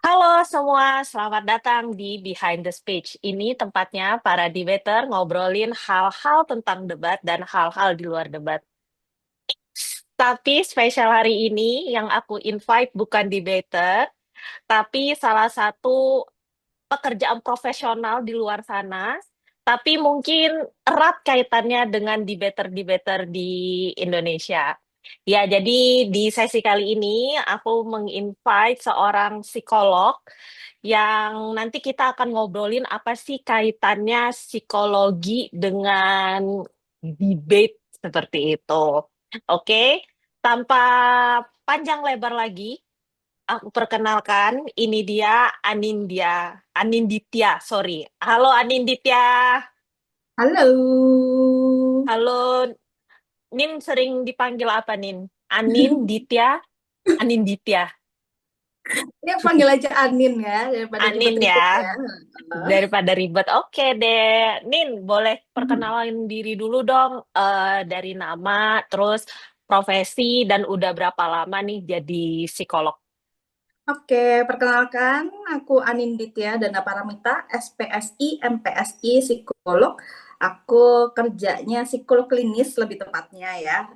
Halo semua, selamat datang di Behind the Speech. Ini tempatnya para debater ngobrolin hal-hal tentang debat dan hal-hal di luar debat. Tapi spesial hari ini yang aku invite bukan debater, tapi salah satu pekerjaan profesional di luar sana, tapi mungkin erat kaitannya dengan debater-debater di Indonesia. Ya, jadi di sesi kali ini aku menginvite seorang psikolog yang nanti kita akan ngobrolin apa sih kaitannya psikologi dengan debate seperti itu. Oke, tanpa panjang lebar lagi, aku perkenalkan, ini dia Aninditya, sorry. Halo Aninditya. Halo, Halo, Nin sering dipanggil apa Nin? Aninditya, Aninditya. ya panggil aja Anin ya daripada Anin ribet-ribet ya, ya. daripada ribet. Oke deh, Nin boleh perkenalan diri dulu dong, dari nama, terus profesi, dan udah berapa lama nih jadi psikolog? Oke, perkenalkan aku Aninditya Dana Paramita, SPSI, MPSI, psikolog. Aku kerjanya psikolog klinis lebih tepatnya ya.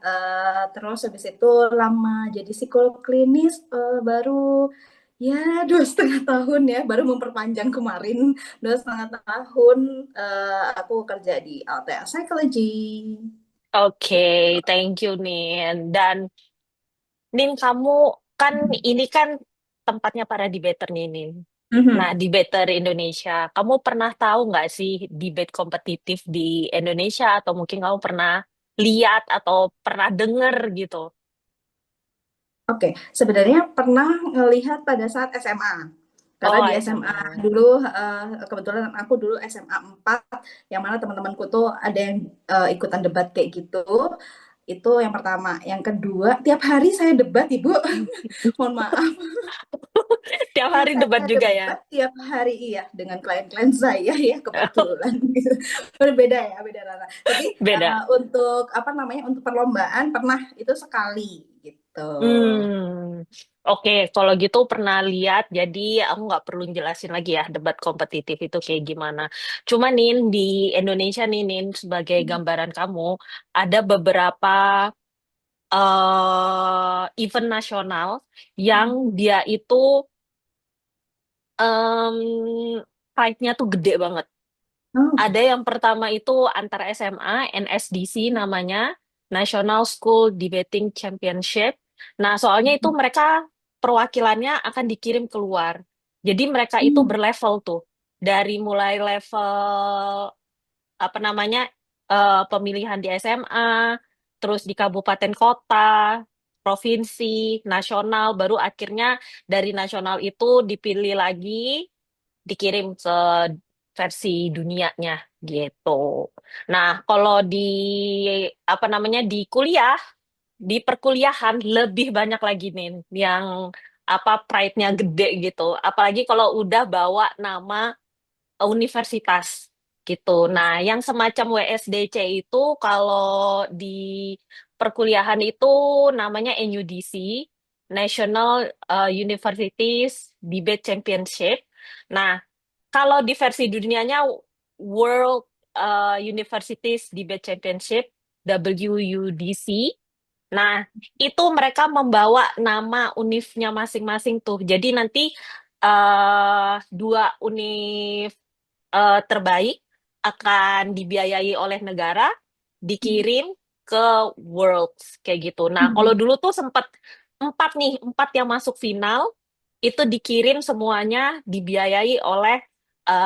Terus habis itu lama jadi psikolog klinis baru ya 2,5 tahun ya, baru memperpanjang kemarin 2,5 tahun. Aku kerja di LTA Psychology. Oke, thank you Nin. Dan Nin, kamu kan ini kan tempatnya para debater nih, Nin. Nah, Mhm. debater Indonesia, kamu pernah tahu nggak sih debate kompetitif di Indonesia atau mungkin kamu pernah lihat atau pernah denger gitu? Oke, sebenarnya pernah ngelihat pada saat SMA. Karena Oh, di SMA SMA. dulu, kebetulan aku dulu SMA 4, yang mana teman-temanku tuh ada yang, ikutan debat kayak gitu. Itu yang pertama. Yang kedua, tiap hari saya debat, Ibu. Mohon maaf. Tiap hari debat Saya juga ya? debat tiap hari, iya, dengan klien-klien saya ya, kebetulan gitu. Berbeda ya, beda ranah. Tapi, Beda. untuk apa namanya, untuk perlombaan pernah itu sekali, gitu. Hmm, oke. Kalau gitu pernah lihat, jadi aku nggak perlu jelasin lagi ya debat kompetitif itu kayak gimana. Cuma Nin, di Indonesia nih Nin, sebagai gambaran kamu, ada beberapa event nasional yang dia itu fight-nya tuh gede banget. Oh, Ada yang pertama itu antara SMA, NSDC namanya, National School Debating Championship. Nah, soalnya itu mereka perwakilannya akan dikirim keluar. Jadi mereka itu mmm, berlevel tuh. Dari mulai level apa namanya pemilihan di SMA, terus di kabupaten kota, provinsi, nasional, baru akhirnya dari nasional itu dipilih lagi, dikirim ke versi dunianya gitu. Nah, kalau di apa namanya di kuliah, di perkuliahan lebih banyak lagi nih yang apa pride-nya gede gitu. Apalagi kalau udah bawa nama universitas gitu. Nah, yang semacam WSDC itu kalau di perkuliahan itu namanya NUDC, National Universities Debate Championship. Nah, kalau di versi dunianya World Universities Debate Championship, WUDC. Nah, itu mereka membawa nama univnya masing-masing tuh. Jadi nanti dua univ terbaik akan dibiayai oleh negara, dikirim ke Worlds kayak gitu. Nah, kalau mhm. dulu tuh sempat empat yang masuk final itu dikirim semuanya dibiayai oleh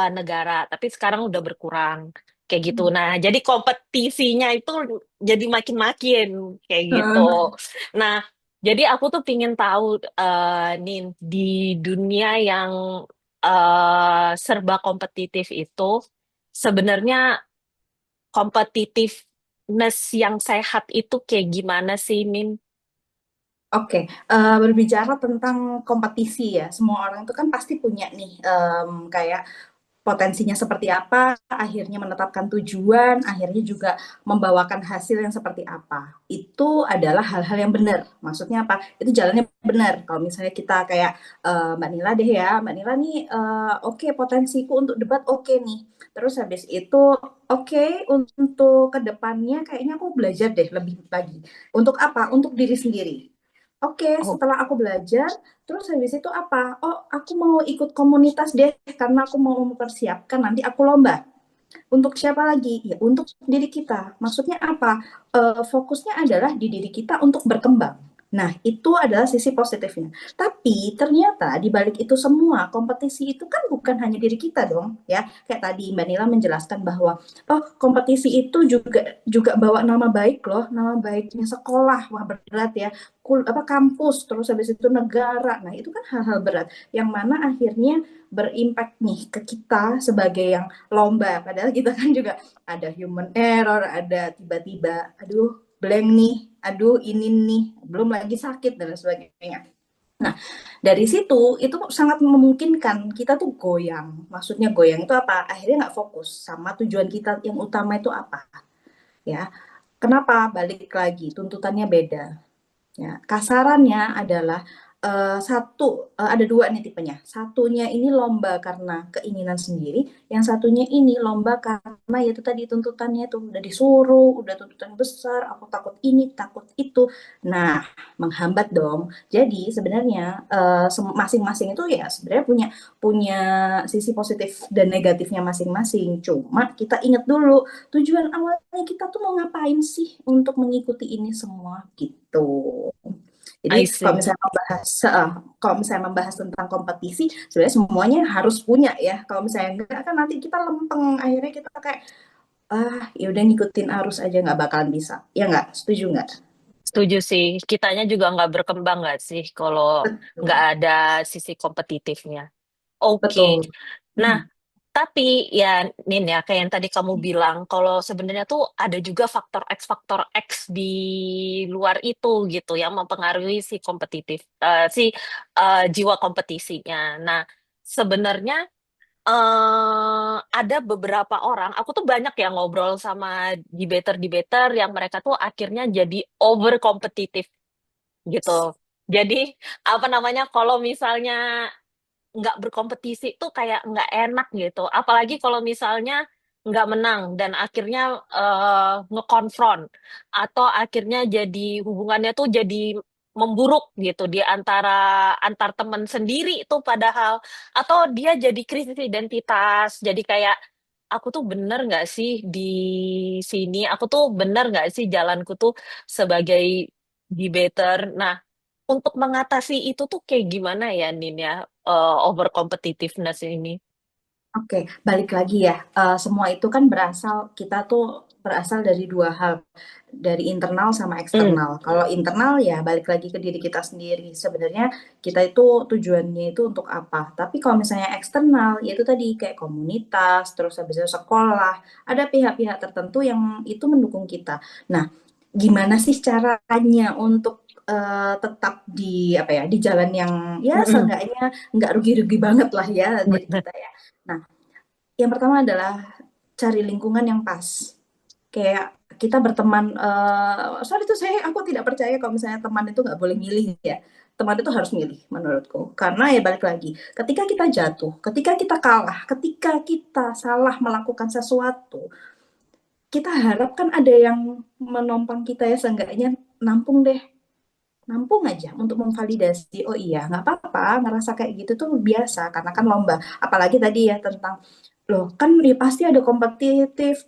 negara, tapi sekarang udah berkurang kayak gitu. Nah, jadi kompetisinya itu jadi makin-makin kayak gitu. Heeh. Nah, jadi aku tuh pingin tahu Nin, di dunia yang serba kompetitif itu sebenarnya competitiveness yang sehat itu kayak gimana sih, Nin? Oke, berbicara tentang kompetisi ya, semua orang itu kan pasti punya nih, kayak potensinya seperti apa, akhirnya menetapkan tujuan, akhirnya juga membawakan hasil yang seperti apa. Itu adalah hal-hal yang benar. Maksudnya apa? Itu jalannya benar. Kalau misalnya kita kayak Mbak Nila deh ya, Mbak Nila nih oke, potensiku untuk debat oke nih. Terus habis itu oke, untuk kedepannya kayaknya aku belajar deh lebih lagi. Untuk apa? Untuk diri sendiri. Oke, Oh, setelah aku belajar, terus habis itu apa? Oh, aku mau ikut komunitas deh karena aku mau mempersiapkan nanti aku lomba. Untuk siapa lagi? Ya, untuk diri kita. Maksudnya apa? Fokusnya adalah di diri kita untuk berkembang. Nah, itu adalah sisi positifnya. Tapi ternyata di balik itu semua, kompetisi itu kan bukan hanya diri kita dong, ya. Kayak tadi Mbak Nila menjelaskan bahwa oh, kompetisi itu juga juga bawa nama baik loh, nama baiknya sekolah. Wah, berat ya. Kampus, terus habis itu negara. Nah, itu kan hal-hal berat yang mana akhirnya berimpact nih ke kita sebagai yang lomba. Padahal kita kan juga ada human error, ada tiba-tiba, aduh blank nih, aduh ini nih, belum lagi sakit dan sebagainya. Nah, dari situ itu sangat memungkinkan kita tuh goyang. Maksudnya goyang itu apa? Akhirnya nggak fokus sama tujuan kita yang utama itu apa. Ya, kenapa? Balik lagi, tuntutannya beda. Ya, kasarannya adalah ada dua nih tipenya. Satunya ini lomba karena keinginan sendiri, yang satunya ini lomba karena ya itu tadi tuntutannya itu udah disuruh, udah tuntutan besar, aku takut ini, takut itu. Nah, menghambat dong. Jadi sebenarnya masing-masing itu ya sebenarnya punya punya sisi positif dan negatifnya masing-masing. Cuma kita ingat dulu tujuan awalnya kita tuh mau ngapain sih untuk mengikuti ini semua gitu. Jadi I kalau see. misalnya membahas tentang kompetisi, sebenarnya semuanya harus punya ya. Kalau misalnya enggak kan nanti kita lempeng, akhirnya kita kayak ya udah ngikutin arus aja nggak bakalan bisa. Ya nggak? Setuju nggak? Setuju sih. Kitanya juga nggak berkembang nggak sih kalau nggak Betul. ada sisi kompetitifnya. Oke. Betul. Nah, Hmm. tapi ya Nin ya, kayak yang tadi kamu bilang, kalau sebenarnya tuh ada juga faktor X di luar itu gitu yang mempengaruhi si jiwa kompetisinya. Nah, sebenarnya ada beberapa orang, aku tuh banyak ya ngobrol sama debater-debater yang mereka tuh akhirnya jadi over kompetitif gitu. Jadi apa namanya, kalau misalnya nggak berkompetisi tuh kayak nggak enak gitu. Apalagi kalau misalnya nggak menang dan akhirnya ngekonfront atau akhirnya jadi hubungannya tuh jadi memburuk gitu di antara antar teman sendiri itu padahal atau dia jadi krisis identitas. Jadi kayak aku tuh bener nggak sih di sini? Aku tuh bener nggak sih jalanku tuh sebagai debater? Nah, untuk mengatasi itu tuh kayak gimana ya, Nin ya, over competitiveness ini? Oke, balik lagi ya. Semua itu kan kita tuh berasal dari dua hal, dari internal sama Hmm, eksternal. Kalau internal ya balik lagi ke diri kita sendiri. Sebenarnya kita itu tujuannya itu untuk apa? Tapi kalau misalnya eksternal, yaitu tadi kayak komunitas, terus habis itu sekolah, ada pihak-pihak tertentu yang itu mendukung kita. Nah, gimana sih caranya untuk tetap di apa ya di jalan yang ya mm-mm. seenggaknya nggak rugi-rugi banget lah ya diri kita ya. Nah, yang pertama adalah cari lingkungan yang pas. Kayak kita berteman, soal itu aku tidak percaya kalau misalnya teman itu nggak boleh milih ya. Teman itu harus milih menurutku. Karena ya balik lagi, ketika kita jatuh, ketika kita kalah, ketika kita salah melakukan sesuatu, kita harap kan ada yang menompang kita ya seenggaknya nampung deh. Nampung aja untuk memvalidasi, oh iya nggak apa-apa, ngerasa kayak gitu tuh biasa karena kan lomba. Apalagi tadi ya tentang loh kan ya pasti ada kompetitif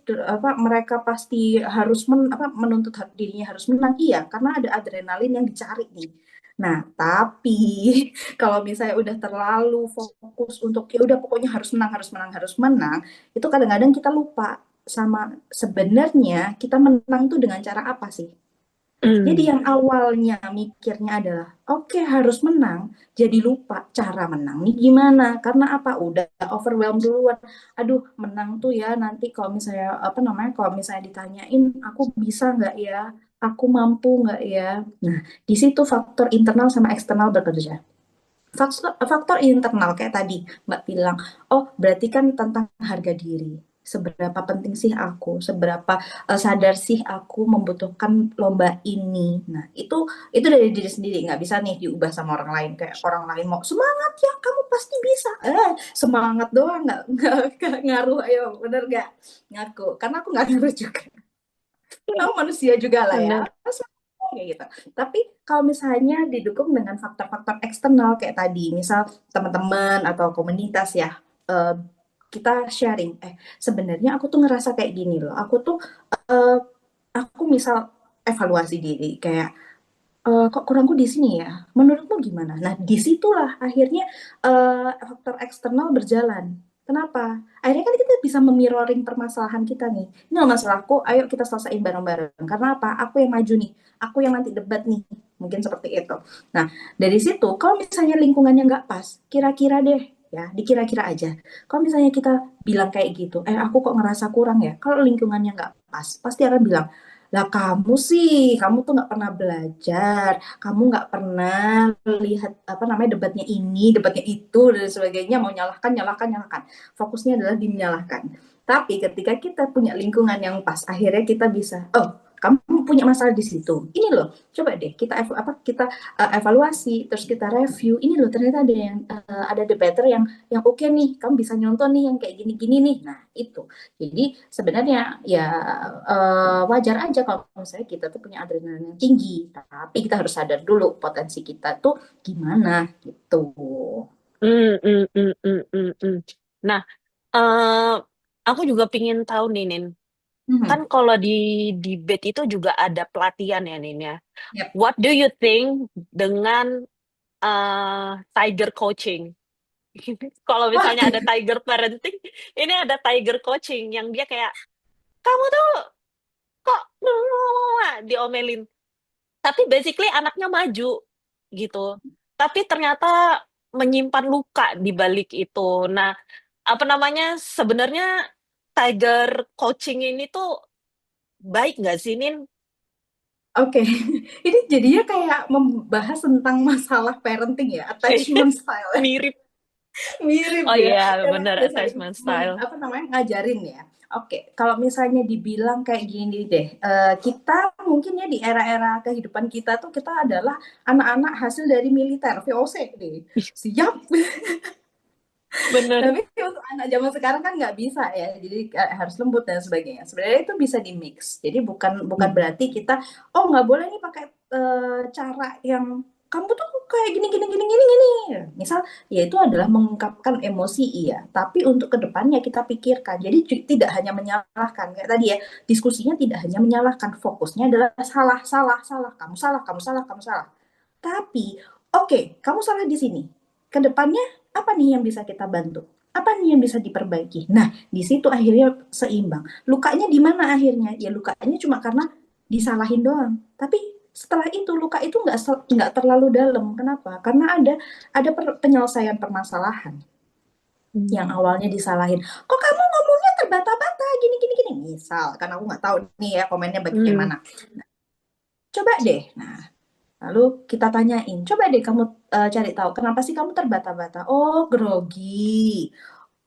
mereka pasti harus menuntut dirinya harus menang iya karena ada adrenalin yang dicari nih. Nah, tapi kalau misalnya udah terlalu fokus untuk ya udah pokoknya harus menang, harus menang, harus menang, itu kadang-kadang kita lupa sama sebenarnya kita menang tuh dengan cara apa sih? Jadi Mm. yang awalnya mikirnya adalah, oke harus menang, jadi lupa cara menang nih gimana. Karena apa? Udah overwhelmed duluan. Aduh, menang tuh ya nanti kalau misalnya, kalau misalnya ditanyain, aku bisa nggak ya? Aku mampu nggak ya? Nah, di situ faktor internal sama eksternal bekerja. faktor internal kayak tadi Mbak bilang, oh berarti kan tentang harga diri. Seberapa penting sih aku, seberapa sadar sih aku membutuhkan lomba ini. Nah, itu dari diri sendiri, nggak bisa nih diubah sama orang lain. Kayak orang lain mau semangat ya, kamu pasti bisa. Semangat doang nggak ngaruh. Ayo, bener nggak? Ngaku, karena aku nggak ngaruh juga. Kamu manusia juga lah ya. Bener. Kayak gitu. Tapi kalau misalnya didukung dengan faktor-faktor eksternal kayak tadi, misal teman-teman atau komunitas ya, eh, kita sharing, sebenarnya aku tuh ngerasa kayak gini loh, eh, aku misal evaluasi diri kayak kok kurangku di sini ya, menurutmu gimana? Nah disitulah akhirnya faktor eksternal berjalan. Kenapa? Akhirnya kan kita bisa memirroring permasalahan kita nih. Ini loh masalahku, ayo kita selesaiin bareng-bareng. Karena apa? Aku yang maju nih, aku yang nanti debat nih. Mungkin seperti itu. Nah, dari situ, kalau misalnya lingkungannya nggak pas, kira-kira deh, ya, dikira-kira aja. Kalau misalnya kita bilang kayak gitu, aku kok ngerasa kurang ya? Kalau lingkungannya nggak pas, pasti akan bilang, lah kamu sih, kamu tuh nggak pernah belajar, kamu nggak pernah lihat apa namanya debatnya ini, debatnya itu dan sebagainya, mau nyalahkan, nyalahkan, nyalahkan. Fokusnya adalah di menyalahkan. Tapi ketika kita punya lingkungan yang pas, akhirnya kita bisa, oh, kamu punya masalah di situ. Ini loh, coba deh kita evaluasi, terus kita review. Ini loh ternyata ada debater yang oke nih, kamu bisa nyonton nih yang kayak gini-gini nih. Nah, itu. Jadi sebenarnya ya wajar aja kalau misalnya kita tuh punya adrenalin yang tinggi, tapi kita harus sadar dulu potensi kita tuh gimana gitu. Mm, mm, mm, mm, mm, mm. Nah, eh, aku juga pingin tahu nih, Nin. Kan Mhm. kalau di debate itu juga ada pelatihan ya, Nin ya. Yap. What do you think dengan tiger coaching? Kalau Wah, misalnya ada tiger parenting, ini ada tiger coaching yang dia kayak, kamu tuh kok diomelin. Tapi basically anaknya maju gitu. Tapi ternyata menyimpan luka di balik itu. Nah, apa namanya? Sebenarnya tiger coaching ini tuh baik nggak sih, Nin? oke. Ini jadinya kayak membahas tentang masalah parenting ya, attachment style. Mirip. Mirip Oh ya, iya, karena bener udah saling attachment style. apa namanya ngajarin ya. Oke, kalau misalnya dibilang kayak gini deh, kita mungkin ya di era-era kehidupan kita tuh kita adalah anak-anak hasil dari militer VOC deh. Siap. Bener. Tapi untuk anak zaman sekarang kan nggak bisa ya, jadi harus lembut dan sebagainya. Sebenarnya itu bisa di mix. Jadi bukan bukan Hmm. berarti kita oh nggak boleh nih pakai cara yang kamu tuh kayak gini gini gini gini gini. Misal ya itu adalah mengungkapkan emosi iya, tapi untuk kedepannya kita pikirkan. Jadi tidak hanya menyalahkan kayak tadi ya, diskusinya tidak hanya menyalahkan, fokusnya adalah salah salah salah, kamu salah kamu salah kamu salah. Tapi oke, kamu salah di sini. Kedepannya apa nih yang bisa kita bantu? Apa nih yang bisa diperbaiki? Nah, di situ akhirnya seimbang. Lukanya di mana akhirnya? Ya lukanya cuma karena disalahin doang. Tapi setelah itu luka itu nggak terlalu dalam. Kenapa? Karena ada penyelesaian permasalahan yang Hmm. awalnya disalahin. Kok kamu ngomongnya terbata-bata gini gini gini. Misal, karena aku nggak tahu nih ya komennya Hmm. bagaimana. Coba deh. Nah, lalu kita tanyain, coba deh kamu cari tahu kenapa sih kamu terbata-bata. Oh, grogi.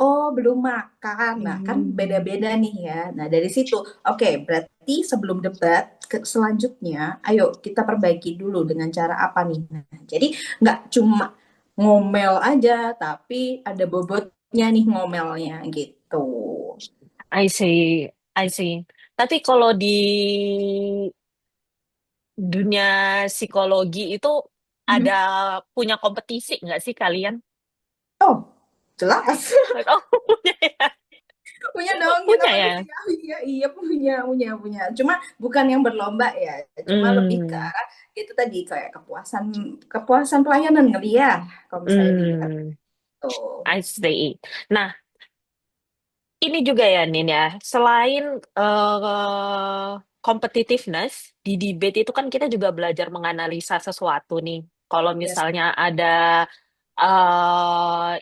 Oh, belum makan. Nah, kan Hmm. beda-beda nih ya. Nah, dari situ, oke, berarti sebelum debat selanjutnya, ayo kita perbaiki dulu dengan cara apa nih. Nah, jadi nggak cuma ngomel aja, tapi ada bobotnya nih ngomelnya gitu. I see, I see. Tapi kalau di dunia psikologi itu ada Mhm. punya kompetisi nggak sih kalian? Oh, jelas. Oh, punya ya? Punya dong kita Punya ya? manusiawi ya, iya punya. Cuma bukan yang berlomba ya, cuma lebih ke Hmm, arah itu tadi kayak kepuasan kepuasan pelayanan kali ya, kalau misalnya dilihat hmm, tuh. I see. Nah, ini juga ya, Nin ya. Selain competitiveness di debate itu kan kita juga belajar menganalisa sesuatu nih. Kalau Yes. misalnya ada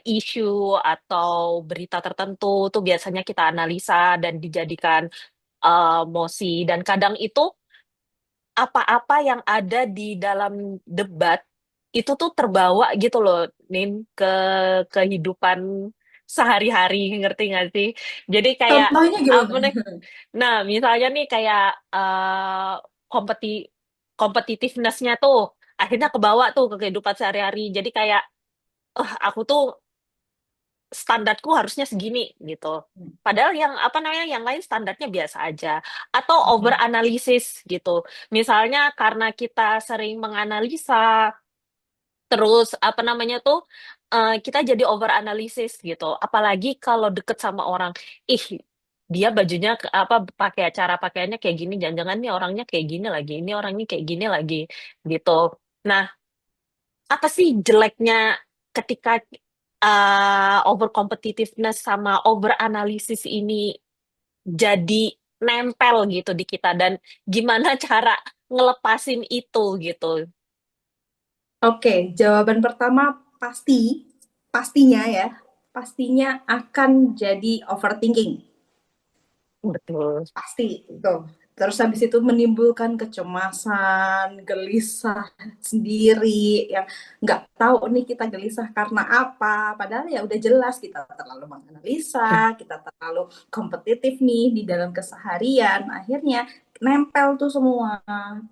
isu atau berita tertentu, tuh biasanya kita analisa dan dijadikan mosi. Dan kadang itu apa-apa yang ada di dalam debat itu tuh terbawa gitu loh, Nin, ke kehidupan sehari-hari, ngerti nggak sih? Jadi kayak Contohnya apa gimana? nih? Nah, misalnya nih kayak kompeti competitiveness-nya tuh akhirnya kebawa tuh ke kehidupan sehari-hari. Jadi kayak, aku tuh standarku harusnya segini gitu. Padahal yang apa namanya yang lain standarnya biasa aja atau over Oke. analisis gitu. Misalnya karena kita sering menganalisa terus apa namanya tuh kita jadi over analisis gitu. Apalagi kalau deket sama orang, ih dia bajunya apa pakai cara pakaiannya kayak gini, jangan-jangan nih orangnya kayak gini lagi, ini orangnya kayak gini lagi gitu. Nah, apa sih jeleknya ketika over competitiveness sama over analisis ini jadi nempel gitu di kita dan gimana cara ngelepasin itu gitu. Oke, jawaban pertama pastinya ya, pastinya akan jadi overthinking. Betul. Pasti itu. Terus habis itu menimbulkan kecemasan, gelisah sendiri, yang nggak tahu nih kita gelisah karena apa. Padahal ya udah jelas kita terlalu menganalisa, kita terlalu kompetitif nih di dalam keseharian. Akhirnya nempel tuh semua.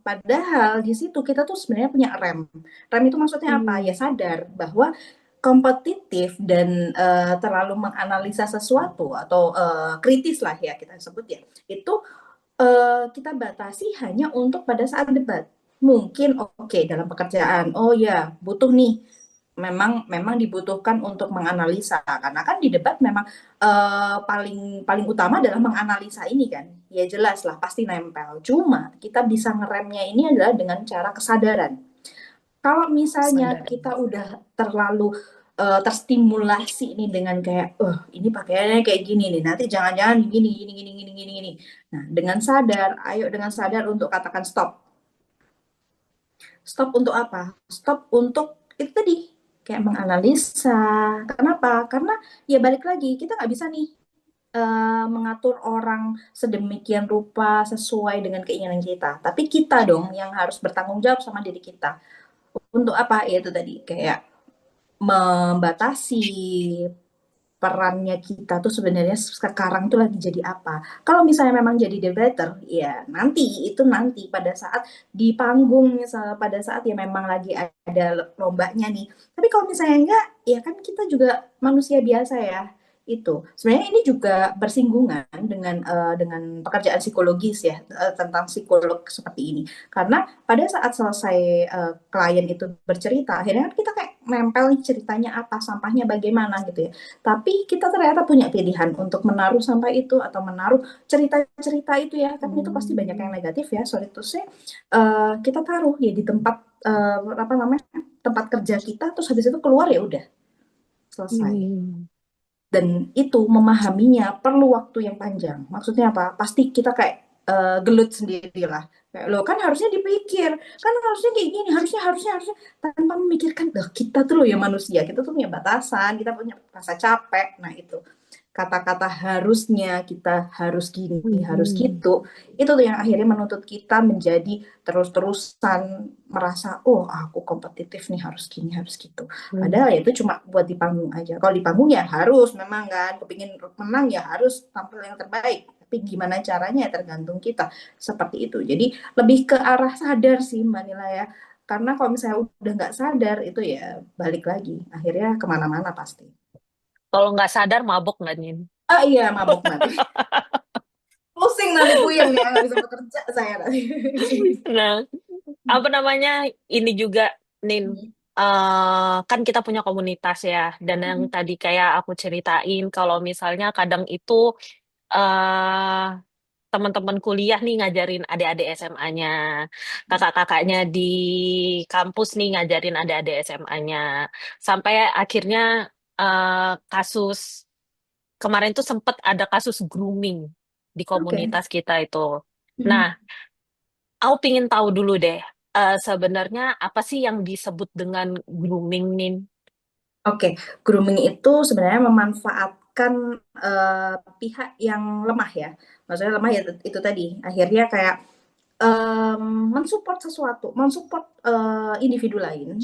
Padahal di situ kita tuh sebenarnya punya rem. Rem itu maksudnya apa? Ya Hmm. sadar bahwa kompetitif dan terlalu menganalisa sesuatu atau kritis lah ya kita sebut ya itu kita batasi hanya untuk pada saat debat. Mungkin oke dalam pekerjaan, oh ya butuh nih, memang memang dibutuhkan untuk menganalisa karena kan di debat memang paling paling utama adalah menganalisa ini kan. Ya jelas lah pasti nempel. Cuma kita bisa ngeremnya ini adalah dengan cara kesadaran. Kalau misalnya Sadar. kita udah terlalu terstimulasi nih dengan kayak, ini pakaiannya kayak gini nih, nanti jangan-jangan gini, gini, gini, gini, gini, gini. Nah, dengan sadar, ayo dengan sadar untuk katakan stop. Stop untuk apa? Stop untuk itu tadi, kayak menganalisa. Kenapa? Karena ya balik lagi, kita nggak bisa nih mengatur orang sedemikian rupa sesuai dengan keinginan kita. Tapi kita dong yang harus bertanggung jawab sama diri kita. Untuk apa? Ya itu tadi, kayak membatasi perannya kita tuh sebenarnya sekarang tuh lagi jadi apa. Kalau misalnya memang jadi debater, ya nanti pada saat di panggung misalnya pada saat ya memang lagi ada lombanya nih. Tapi kalau misalnya enggak, ya kan kita juga manusia biasa ya. Itu. Sebenarnya ini juga bersinggungan dengan pekerjaan psikologis ya, tentang psikolog seperti ini. Karena pada saat selesai klien itu bercerita, akhirnya kan kita kayak nempel nih ceritanya apa, sampahnya bagaimana gitu ya. Tapi kita ternyata punya pilihan untuk menaruh sampah itu atau menaruh cerita-cerita itu ya. Kan itu pasti banyak yang Hmm. negatif ya, sorry to say. Kita taruh ya di tempat apa namanya? Tempat kerja kita terus habis itu keluar ya udah selesai. Hmm. Dan itu memahaminya perlu waktu yang panjang. Maksudnya apa? Pasti kita kayak gelut sendiri lah. Kayak, loh kan harusnya dipikir, kan harusnya kayak gini, harusnya tanpa memikirkan, loh kita tuh loh ya manusia, kita tuh punya batasan, kita punya rasa capek. Nah itu kata-kata harusnya kita harus gini, harus Hmm. gitu, itu tuh yang akhirnya menuntut kita menjadi terus-terusan merasa, oh aku kompetitif nih harus gini, harus gitu. Hmm. Padahal ya itu cuma buat di panggung aja. Kalau di panggung ya harus memang kan, kepingin menang ya harus tampil yang terbaik. Tapi gimana caranya ya tergantung kita. Seperti itu. Jadi lebih ke arah sadar sih Mbak Nila ya. Karena kalau misalnya udah nggak sadar itu ya balik lagi. Akhirnya kemana-mana pasti. Kalau nggak sadar mabok nggak Nin? Ah iya mabok nanti. Pusing nanti puyeng ya nggak bisa bekerja saya nanti. Nah, apa namanya ini juga Nin, kan kita punya komunitas ya, dan yang tadi kayak aku ceritain kalau misalnya kadang itu eh teman-teman kuliah nih ngajarin adik-adik SMA-nya, kakak-kakaknya di kampus nih ngajarin adik-adik SMA-nya, sampai akhirnya kasus kemarin tuh sempat ada kasus grooming di Oke. komunitas kita itu. Nah, aku pingin tahu dulu deh, sebenarnya apa sih yang disebut dengan grooming nih? Oke, grooming itu sebenarnya memanfaatkan pihak yang lemah ya. Maksudnya lemah ya itu tadi. Akhirnya kayak mensupport sesuatu, mensupport individu lain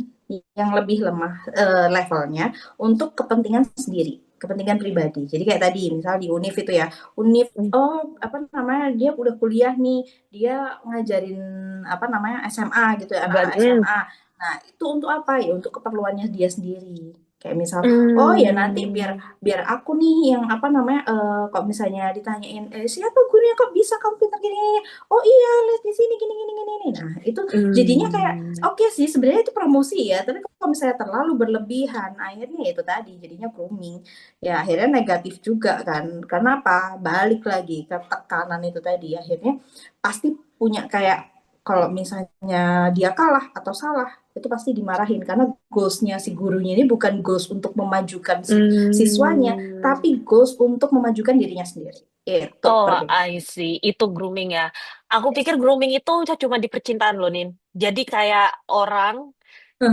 yang lebih lemah levelnya untuk kepentingan sendiri, kepentingan pribadi. Jadi kayak tadi, misal di Univ itu ya, Univ, Hmm. oh apa namanya, dia udah kuliah nih, dia ngajarin apa namanya SMA gitu ya, anak-anak Hmm. SMA. Nah itu untuk apa ya? Untuk keperluannya dia sendiri. Kayak misal, oh ya nanti biar Hmm. biar aku nih yang apa namanya, kok misalnya ditanyain, siapa gurunya kok bisa kamu pintar gini, oh iya les di sini gini gini gini nih. Nah itu jadinya kayak Hmm. oke sih sebenarnya itu promosi ya, tapi kalau misalnya terlalu berlebihan akhirnya ya itu tadi jadinya grooming, ya akhirnya negatif juga kan, karena apa, balik lagi ke tekanan itu tadi, akhirnya pasti punya kayak, kalau misalnya dia kalah atau salah itu pasti dimarahin, karena goalsnya si gurunya ini bukan goals untuk memajukan si siswanya, Hmm. tapi goals untuk memajukan dirinya sendiri. Itu Oh, perbedaan. I see. Itu grooming ya. Aku pikir Yes. grooming itu cuma di percintaan loh, Nin. Jadi kayak orang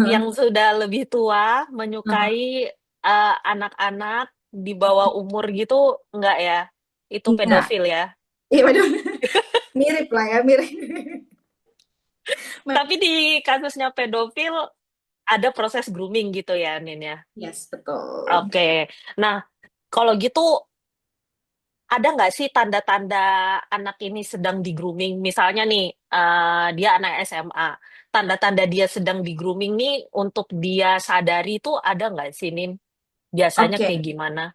yang sudah lebih tua menyukai anak-anak di bawah umur gitu, enggak ya? Itu Enggak. pedofil ya. Iya, waduh. Mirip lah ya, mirip. Tapi di kasusnya pedofil ada proses grooming gitu ya, Nin ya. Yes, betul. Oke. Nah, kalau gitu ada nggak sih tanda-tanda anak ini sedang di grooming? Misalnya nih, dia anak SMA. Tanda-tanda dia sedang di grooming nih untuk dia sadari itu ada nggak sih, Nin? Biasanya Oke, kayak gimana?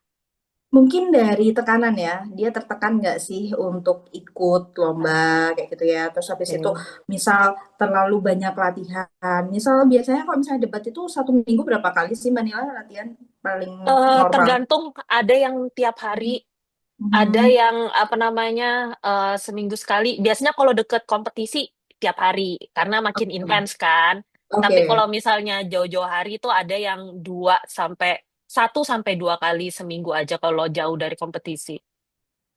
mungkin dari tekanan ya, dia tertekan nggak sih untuk ikut lomba kayak gitu ya. Terus habis itu, Oke. misal terlalu banyak latihan. Misal biasanya kalau misalnya debat itu 1 minggu berapa kali sih Mbak Nila latihan paling normal? Tergantung, ada yang tiap hari, ada Mhm. yang apa namanya seminggu sekali. Biasanya kalau deket kompetisi tiap hari karena makin Oke, intens kan. Tapi oke. kalau misalnya jauh-jauh hari itu ada yang 1 sampai 2 kali seminggu aja kalau jauh dari kompetisi.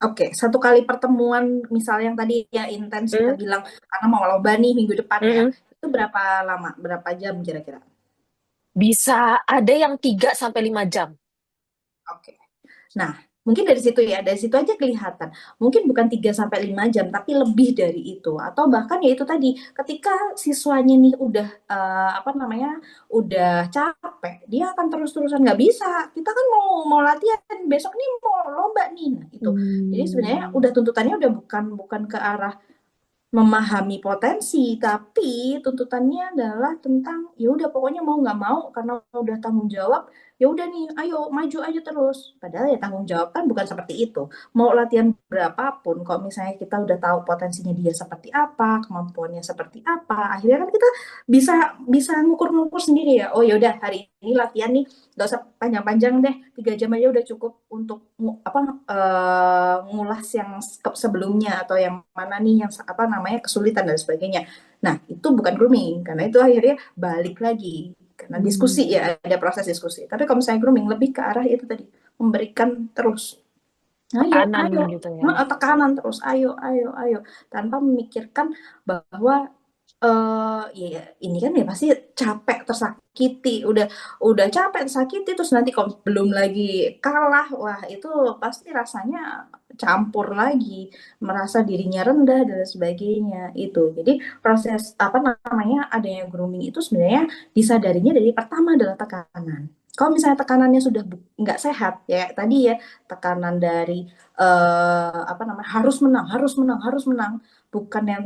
Oke, 1 kali pertemuan misalnya yang tadi ya intens kita Hmm, bilang karena mau lomba nih minggu depan ya, mm-mm. itu berapa lama? Berapa jam kira-kira? Bisa ada yang 3 sampai 5 jam. Oke. Nah, mungkin dari situ ya, dari situ aja kelihatan. Mungkin bukan 3 sampai 5 jam, tapi lebih dari itu. Atau bahkan ya itu tadi, ketika siswanya nih udah apa namanya, udah capek, dia akan terus-terusan nggak bisa. Kita kan mau mau latihan, besok nih mau lomba nih. Nah, itu. Jadi sebenarnya Hmm. udah tuntutannya udah bukan bukan ke arah memahami potensi, tapi tuntutannya adalah tentang ya udah pokoknya mau nggak mau karena udah tanggung jawab, ya udah nih ayo maju aja terus. Padahal ya tanggung jawab kan bukan seperti itu. Mau latihan berapapun, kalau misalnya kita udah tahu potensinya dia seperti apa, kemampuannya seperti apa, akhirnya kan kita bisa bisa ngukur-ngukur sendiri ya. Oh ya udah hari ini latihan nih, nggak usah panjang-panjang deh, 3 jam aja udah cukup untuk apa ngulas yang sebelumnya atau yang mana nih yang apa namanya kesulitan dan sebagainya. Nah itu bukan grooming karena itu akhirnya balik lagi karena diskusi Hmm. ya, ada proses diskusi. Tapi kalau misalnya grooming lebih ke arah itu tadi, memberikan terus, ayo Tekanan ayo, gitu ya. tekanan terus, ayo ayo ayo, tanpa memikirkan bahwa ya ini kan ya pasti capek, tersakiti, udah capek, tersakiti, terus nanti kalau belum lagi kalah, wah itu pasti rasanya campur lagi, merasa dirinya rendah dan sebagainya itu. Jadi proses apa namanya adanya grooming itu sebenarnya disadarinya dari pertama adalah tekanan. Kalau misalnya tekanannya sudah nggak sehat ya tadi ya, tekanan dari apa namanya harus menang, harus menang, harus menang, bukan yang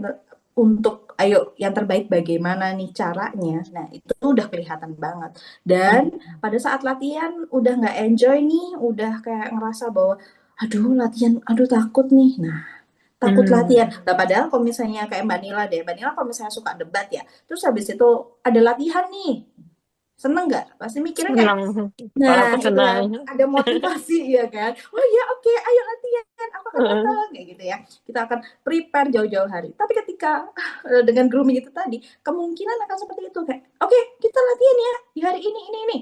untuk ayo yang terbaik bagaimana nih caranya. Nah, itu udah kelihatan banget. Dan pada saat latihan udah nggak enjoy nih, udah kayak ngerasa bahwa aduh latihan, aduh takut nih. Nah, takut Hmm. latihan. Nah, padahal kalau misalnya kayak Mbak Nila deh, Mbak Nila kalau misalnya suka debat ya, terus habis itu ada latihan nih, seneng nggak? Pasti mikirnya kayak, Senang. Kalau nah aku itu senang. kan ada motivasi ya kan. Oh ya oke, ayo latihan, aku akan datang kayak gitu ya. Kita akan prepare jauh-jauh hari. Tapi ketika dengan grooming itu tadi, kemungkinan akan seperti itu kayak, oke kita latihan ya di hari ini.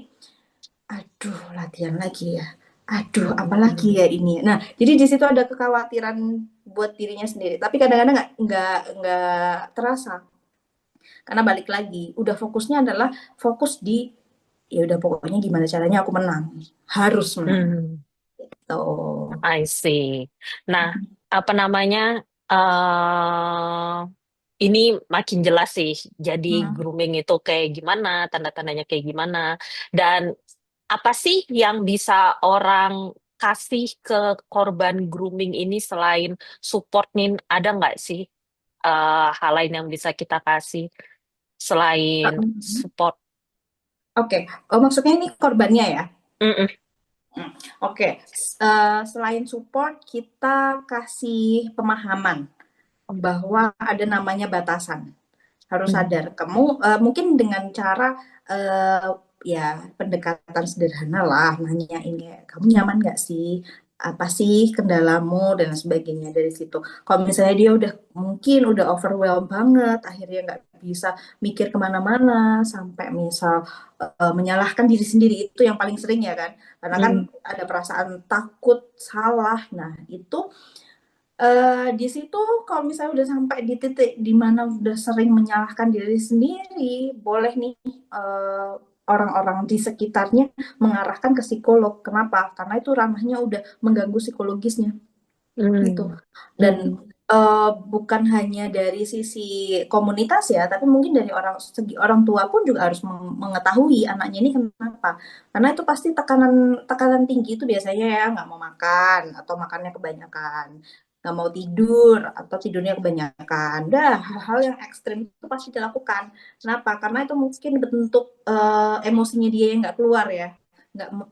Aduh latihan lagi ya. Aduh apalagi ya ini. Nah jadi di situ ada kekhawatiran buat dirinya sendiri. Tapi kadang-kadang nggak terasa karena balik lagi, udah fokusnya adalah fokus di ya udah pokoknya gimana caranya aku menang, harus menang. Hmm. Tuh. I see. Nah, apa namanya? eh ini makin jelas sih. Jadi Hmm. grooming itu kayak gimana, tanda-tandanya kayak gimana, dan apa sih yang bisa orang kasih ke korban grooming ini selain support nih? Ada nggak sih hal lain yang bisa kita kasih selain support? Oke, oh, maksudnya ini korbannya ya? Mm-mm. Hmm. Oke, selain support, kita kasih pemahaman bahwa ada namanya batasan. Harus Mm. sadar, kamu mungkin dengan cara ya pendekatan sederhana lah, nanya ini kamu nyaman nggak sih, apa sih kendalamu dan sebagainya dari situ. Kalau misalnya dia udah mungkin udah overwhelmed banget, akhirnya nggak bisa mikir kemana-mana sampai misal menyalahkan diri sendiri, itu yang paling sering ya kan, karena kan Mm. ada perasaan takut salah. Nah itu di situ kalau misalnya udah sampai di titik di mana udah sering menyalahkan diri sendiri, boleh nih eee, orang-orang di sekitarnya mengarahkan ke psikolog. Kenapa? Karena itu ranahnya udah mengganggu psikologisnya, gitu. Mm. Dan, Mm. bukan hanya dari sisi komunitas ya, tapi mungkin dari segi orang tua pun juga harus mengetahui anaknya ini kenapa. Karena itu pasti tekanan tekanan tinggi itu biasanya ya, nggak mau makan atau makannya kebanyakan, nggak mau tidur atau tidurnya kebanyakan. Dah hal-hal yang ekstrim itu pasti dilakukan. Kenapa? Karena itu mungkin bentuk, emosinya dia yang nggak keluar ya,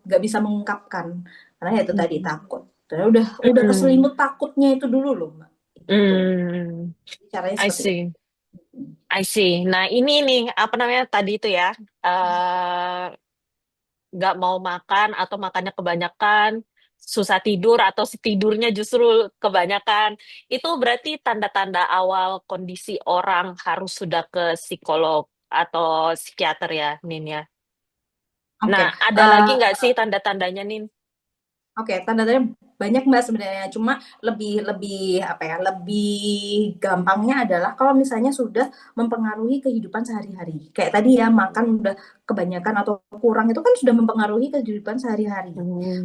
nggak bisa mengungkapkan. Karena ya itu tadi Mm. takut. Udah Mm. keselimut takutnya itu dulu loh, Mbak. Itu. Mm. Caranya I seperti itu. see. I see. Nah, ini nih, apa namanya tadi itu ya, nggak mau makan atau makannya kebanyakan, susah tidur atau tidurnya justru kebanyakan. Itu berarti tanda-tanda awal kondisi orang harus sudah ke psikolog atau psikiater ya, Nin ya. Oke, Nah, ada lagi eee, nggak sih tanda-tandanya, Nin? oke, tanda-tandanya banyak, Mbak, sebenarnya. Cuma lebih lebih apa ya, lebih gampangnya adalah kalau misalnya sudah mempengaruhi kehidupan sehari-hari. Kayak tadi ya, makan udah kebanyakan atau kurang itu kan sudah mempengaruhi kehidupan sehari-hari.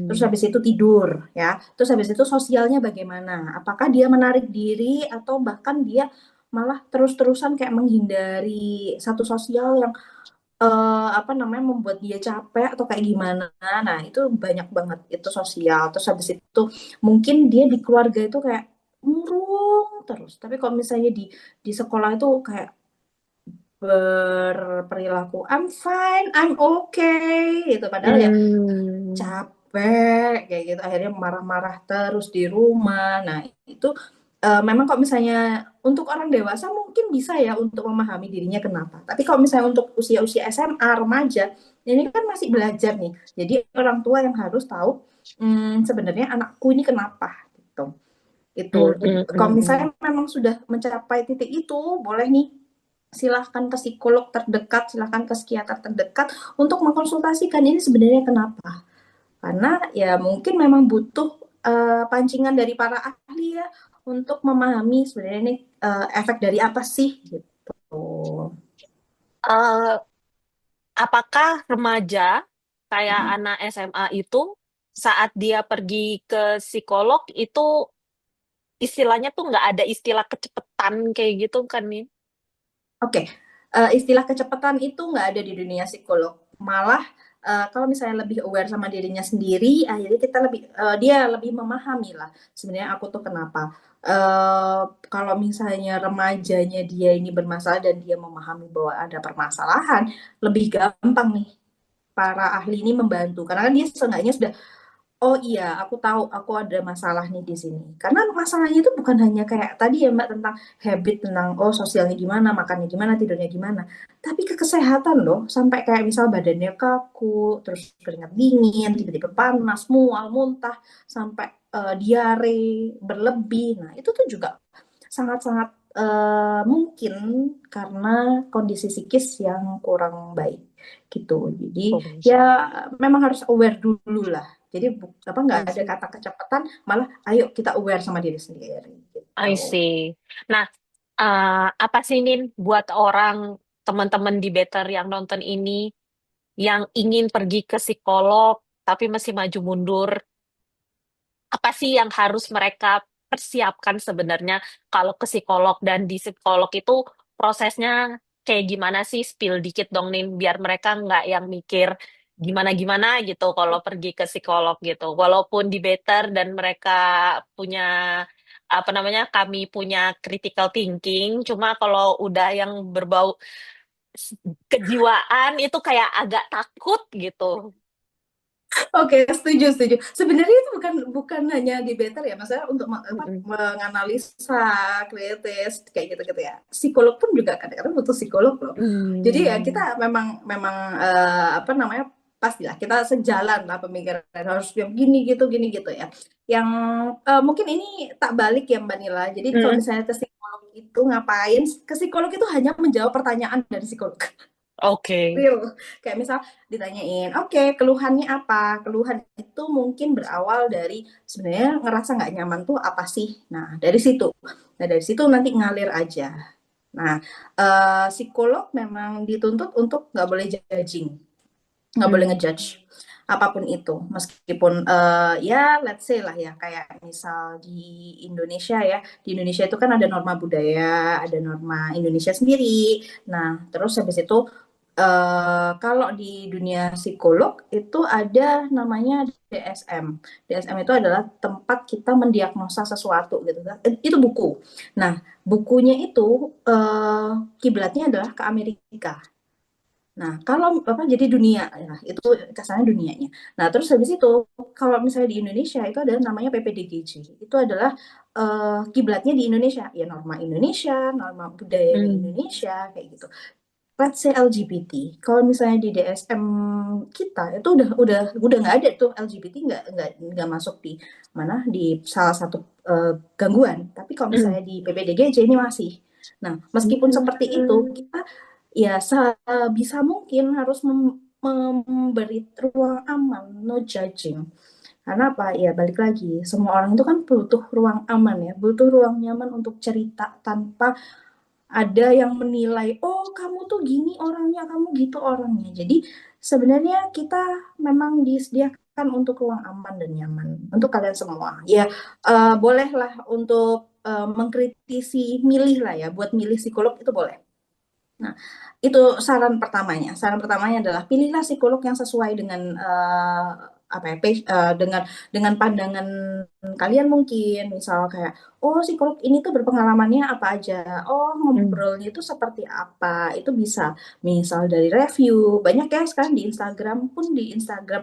Terus Hmm. habis itu tidur ya, terus habis itu sosialnya bagaimana? Apakah dia menarik diri atau bahkan dia malah terus-terusan kayak menghindari satu sosial yang apa namanya, membuat dia capek atau kayak gimana. Nah, itu banyak banget itu sosial. Terus habis itu mungkin dia di keluarga itu kayak murung terus, tapi kalau misalnya di sekolah itu kayak berperilaku, "I'm fine, I'm okay," gitu. Padahal ya Hmm. capek kayak gitu, akhirnya marah-marah terus di rumah. Nah, itu, memang kalau misalnya untuk orang dewasa mungkin bisa ya untuk memahami dirinya kenapa. Tapi kalau misalnya untuk usia-usia SMA, remaja, ini kan masih belajar nih. Jadi orang tua yang harus tahu, sebenarnya anakku ini kenapa, gitu. Hmm, Itu. hmm, Kalau hmm, hmm. misalnya memang sudah mencapai titik itu, boleh nih silahkan ke psikolog terdekat, silahkan ke psikiater terdekat untuk mengkonsultasikan ini sebenarnya kenapa. Karena ya mungkin memang butuh, pancingan dari para ahli ya, untuk memahami sebenarnya ini, efek dari apa sih, gitu. Eh, apakah remaja kayak Mhm. anak SMA itu saat dia pergi ke psikolog itu istilahnya tuh nggak ada istilah kecepetan kayak gitu kan nih? Oke, istilah kecepatan itu nggak ada di dunia psikolog. Malah, kalau misalnya lebih aware sama dirinya sendiri, akhirnya kita lebih dia lebih memahami lah, sebenarnya aku tuh kenapa. Kalau misalnya remajanya dia ini bermasalah dan dia memahami bahwa ada permasalahan, lebih gampang nih para ahli ini membantu. Karena kan dia seenggaknya sudah, "Oh iya, aku tahu aku ada masalah nih di sini." Karena masalahnya itu bukan hanya kayak tadi ya Mbak, tentang habit, tentang, oh sosialnya gimana, makannya gimana, tidurnya gimana, tapi ke kesehatan loh, sampai kayak misal badannya kaku, terus keringat dingin, tiba-tiba panas, mual, muntah, sampai, diare berlebih. Nah, itu tuh juga sangat-sangat, mungkin karena kondisi psikis yang kurang baik, gitu. Jadi, Oh, ya memang harus aware dulu lah. Jadi nggak I ada see. kata kecepatan, malah ayo kita aware sama diri sendiri I gitu. see. Nah, apa sih Nin buat orang teman-teman di Better yang nonton ini yang ingin pergi ke psikolog tapi masih maju mundur? Apa sih yang harus mereka persiapkan sebenarnya kalau ke psikolog, dan di psikolog itu prosesnya kayak gimana sih? Spill dikit dong nih biar mereka nggak yang mikir gimana-gimana gitu kalau pergi ke psikolog gitu. Walaupun di better dan mereka punya apa namanya, kami punya critical thinking, cuma kalau udah yang berbau kejiwaan itu kayak agak takut gitu. Oke, setuju, setuju. Sebenarnya itu bukan bukan hanya di better ya, maksudnya untuk Mm-mm. menganalisa kritis kayak gitu-gitu ya. Psikolog pun juga kadang-kadang butuh psikolog loh. Jadi ya Hmm. kita memang memang apa namanya, pastilah kita sejalan lah pemikiran, harus yang gini gitu ya. Yang mungkin ini tak balik ya Mbak Nila. Jadi kalau Mm. misalnya ke psikolog itu ngapain? Ke psikolog itu hanya menjawab pertanyaan dari psikolog. Oke. Real. Kayak misal ditanyain, oke, keluhannya apa? Keluhan itu mungkin berawal dari sebenarnya ngerasa nggak nyaman tuh apa sih? Nah, dari situ. Nah, dari situ nanti ngalir aja. Nah, psikolog memang dituntut untuk nggak boleh judging, nggak boleh Hmm. ngejudge apapun itu. Meskipun ya let's say lah ya, kayak misal di Indonesia ya, di Indonesia itu kan ada norma budaya, ada norma Indonesia sendiri. Nah, terus habis itu kalau di dunia psikolog itu ada namanya DSM. DSM itu adalah tempat kita mendiagnosa sesuatu gitu kan. Itu buku. Nah, bukunya itu kiblatnya adalah ke Amerika. Nah, kalau apa jadi dunia, ya, itu kesannya dunianya. Nah, terus habis itu kalau misalnya di Indonesia itu ada namanya PPDGJ. Itu adalah kiblatnya di Indonesia, ya norma Indonesia, norma budayanya Hmm. Indonesia kayak gitu. Let's say LGBT. Kalau misalnya di DSM kita itu udah nggak ada tuh LGBT, nggak masuk di mana di salah satu gangguan. Tapi kalau Hmm. misalnya di PPDGJ ini masih. Nah, meskipun seperti itu, Hmm. kita ya bisa mungkin harus memberi ruang aman, no judging. Karena apa? Ya balik lagi, semua orang itu kan butuh ruang aman ya, butuh ruang nyaman untuk cerita tanpa ada yang menilai, oh kamu tuh gini orangnya, kamu gitu orangnya. Jadi sebenarnya kita memang disediakan untuk ruang aman dan nyaman untuk kalian semua. Ya bolehlah untuk mengkritisi, milih lah ya, buat milih psikolog itu boleh. Nah, itu saran pertamanya. Saran pertamanya adalah pilihlah psikolog yang sesuai dengan apa ya, dengan pandangan kalian mungkin. Misal kayak, oh psikolog ini tuh berpengalamannya apa aja. Oh Hmm. ngobrolnya itu seperti apa. Itu bisa misal dari review. Banyak ya sekarang di Instagram pun di Instagram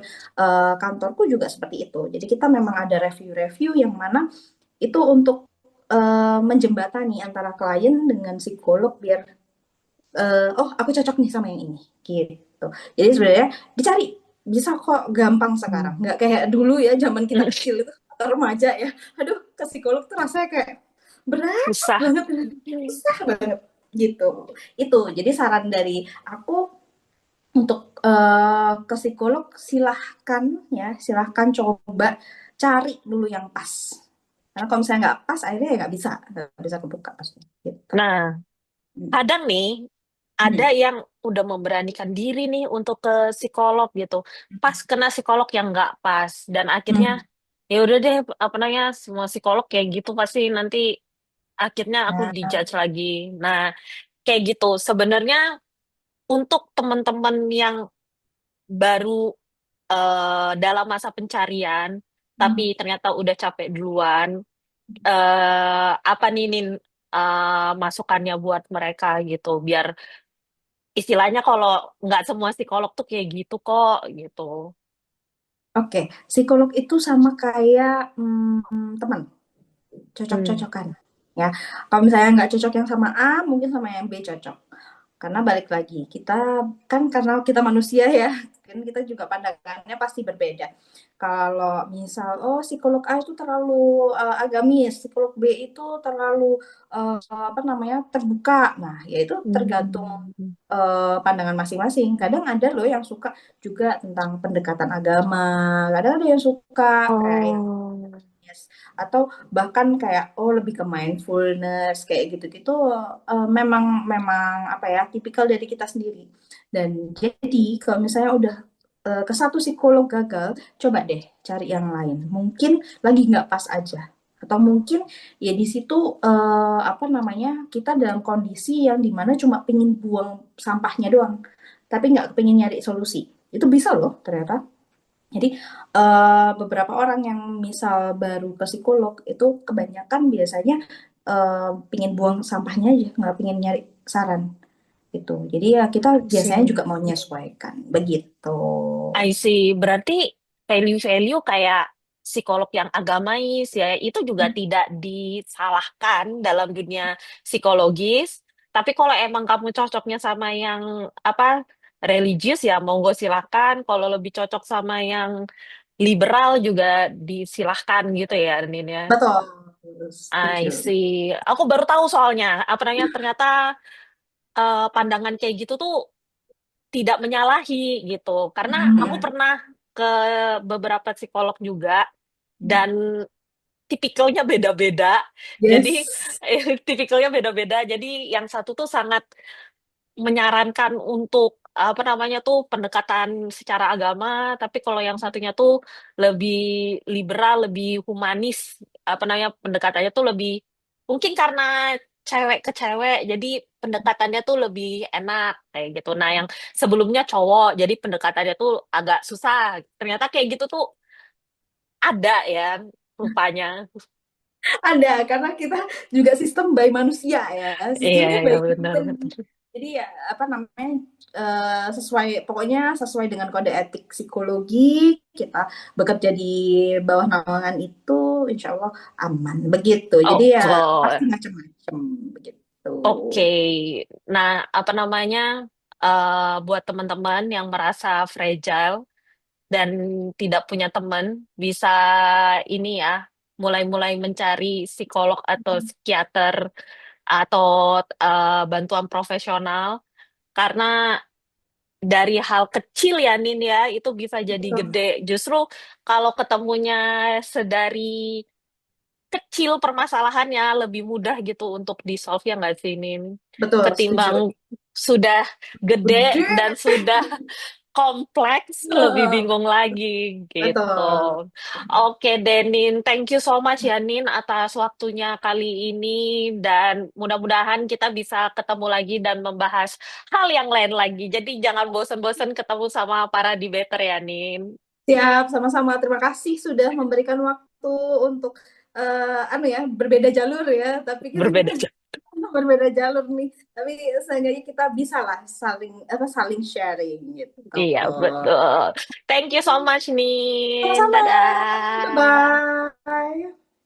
kantorku juga seperti itu. Jadi kita memang ada review-review yang mana itu untuk menjembatani antara klien dengan psikolog biar oh aku cocok nih sama yang ini gitu. Jadi sebenarnya dicari bisa kok gampang sekarang, Hmm. nggak kayak dulu ya zaman kita kecil itu atau remaja ya. Aduh ke psikolog tuh rasanya kayak berat Susah. banget, susah banget gitu. Itu jadi saran dari aku untuk ke psikolog silahkan ya, silahkan coba cari dulu yang pas. Karena kalau misalnya nggak pas, akhirnya ya nggak bisa kebuka pasti. Gitu. Nah, Hmm. kadang nih ada Hmm. yang udah memberanikan diri nih untuk ke psikolog gitu. Pas kena psikolog yang nggak pas, dan akhirnya Hmm. ya udah deh, apa namanya, semua psikolog kayak gitu pasti nanti akhirnya aku Nah, dijudge lagi. Nah, kayak gitu. Sebenarnya untuk teman-teman yang baru dalam masa pencarian, tapi hmm. ternyata udah capek duluan, apa nih Nin, masukannya buat mereka gitu, biar istilahnya kalau nggak semua psikolog tuh kayak gitu kok gitu. Oke, psikolog itu sama kayak teman, Hmm. cocok-cocokan. Ya, kalau misalnya nggak cocok yang sama A, mungkin sama yang B cocok. Karena balik lagi, kita kan karena kita manusia ya, kan kita juga pandangannya pasti berbeda. Kalau misal, oh psikolog A itu terlalu agamis, psikolog B itu terlalu apa namanya terbuka. Nah, ya itu tergantung Hmm. pandangan masing-masing. Kadang ada loh yang suka juga tentang pendekatan agama, kadang ada yang suka kayak yang Oh. yes. Atau bahkan kayak oh lebih ke mindfulness kayak gitu-gitu memang memang apa ya tipikal dari kita sendiri. Dan jadi kalau misalnya udah ke satu psikolog gagal, coba deh cari yang lain. Mungkin lagi nggak pas aja. Atau mungkin ya di situ apa namanya kita dalam kondisi yang dimana cuma pengen buang sampahnya doang, tapi nggak pengen nyari solusi. Itu bisa loh ternyata. Jadi beberapa orang yang misal baru ke psikolog itu kebanyakan biasanya pengen buang sampahnya aja, nggak pengen nyari saran gitu. Jadi ya kita biasanya Sih. juga mau menyesuaikan begitu. I see. Berarti value-value kayak psikolog yang agamais ya, itu juga tidak disalahkan dalam dunia psikologis. Tapi kalau emang kamu cocoknya sama yang apa religius ya monggo silakan. Kalau lebih cocok sama yang liberal juga disilahkan gitu ya, Nin ya. Betul, I setuju. see. Aku baru tahu soalnya, apa namanya, ternyata pandangan kayak gitu tuh tidak menyalahi gitu. Karena aku Iya. pernah ke beberapa psikolog juga dan tipikalnya beda-beda. Jadi Yes. tipikalnya beda-beda. Jadi yang satu tuh sangat menyarankan untuk apa namanya tuh pendekatan secara agama, tapi kalau yang satunya tuh lebih liberal, lebih humanis, apa namanya pendekatannya tuh lebih mungkin karena cewek ke cewek, jadi pendekatannya tuh lebih enak kayak gitu. Nah, yang sebelumnya cowok, jadi pendekatannya tuh agak susah. Ternyata kayak gitu tuh ada ya rupanya. Ada, karena kita juga sistem by manusia ya. Iya, Sistemnya iya by benar. human. Jadi ya apa namanya sesuai pokoknya sesuai dengan kode etik psikologi kita bekerja di bawah naungan itu insya Allah aman begitu. Jadi ya pasti Oke. macam-macam begitu. Oke, nah apa namanya buat teman-teman yang merasa fragile dan tidak punya teman, bisa ini ya, mulai-mulai mencari psikolog atau psikiater atau bantuan profesional karena dari hal kecil ya Nin ya, itu bisa jadi Betul, gede. Justru kalau ketemunya sedari kecil permasalahannya lebih mudah gitu untuk di-solve ya nggak sih Nin? betul, setuju. Ketimbang sudah gede Gede. dan sudah kompleks, lebih bingung lagi gitu. Betul. Oke, Denin, thank you so much ya Nin atas waktunya kali ini dan mudah-mudahan kita bisa ketemu lagi dan membahas hal yang lain lagi. Jadi jangan bosan-bosan ketemu sama para debater ya Nin. Siap, sama-sama. Terima kasih sudah memberikan waktu untuk anu ya, berbeda jalur ya. Tapi kita Berbeda jauh. berbeda jalur nih. Tapi seenggaknya kita bisa lah saling apa saling sharing gitu. Iya, betul. Thank you so much Nin. Sama-sama. Dadah. Bye-bye.